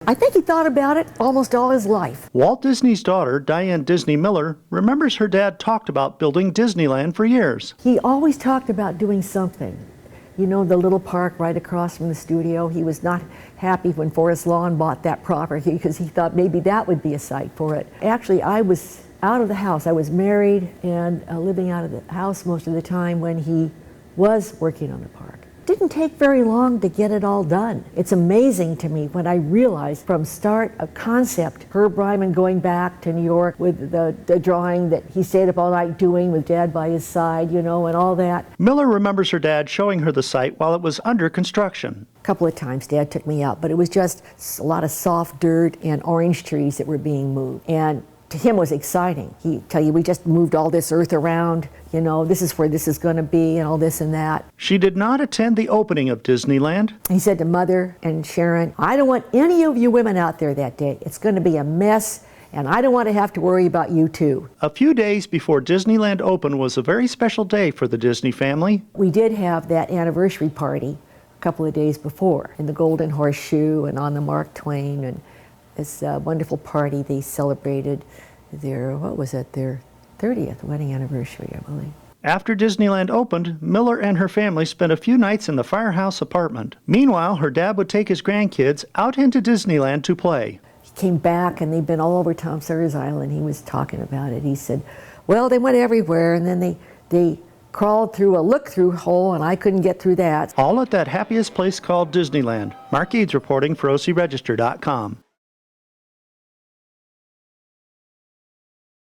I think he thought about it almost all his life. Walt Disney's daughter, Diane Disney Miller, remembers her dad talked about building Disneyland for years. He always talked about doing something. You know, the little park right across from the studio. He was not happy when Forest Lawn bought that property because he thought maybe that would be a site for it. Actually, I was out of the house. I was married and living out of the house most of the time when he was working on the park. Didn't take very long to get it all done. It's amazing to me when I realized from start of concept, Herb Ryman going back to New York with the drawing that he stayed up all night doing with Dad by his side, you know, and all that. Miller remembers her dad showing her the site while it was under construction. A couple of times Dad took me out, but it was just a lot of soft dirt and orange trees that were being moved. And to him was exciting. He'd tell you, we just moved all this earth around, you know, this is where this is going to be and all this and that. She did not attend the opening of Disneyland. He said to Mother and Sharon, I don't want any of you women out there that day. It's going to be a mess, and I don't want to have to worry about you too. A few days before Disneyland opened was a very special day for the Disney family. We did have that anniversary party a couple of days before in the Golden Horseshoe and on the Mark Twain, and this wonderful party. They celebrated their 30th wedding anniversary, I believe. After Disneyland opened, Miller and her family spent a few nights in the firehouse apartment. Meanwhile, her dad would take his grandkids out into Disneyland to play. He came back and they'd been all over Tom Sawyer's Island. He was talking about it. He said, well, they went everywhere, and then they crawled through a look-through hole, and I couldn't get through that. All at that happiest place called Disneyland. Mark Eades reporting for OCRegister.com.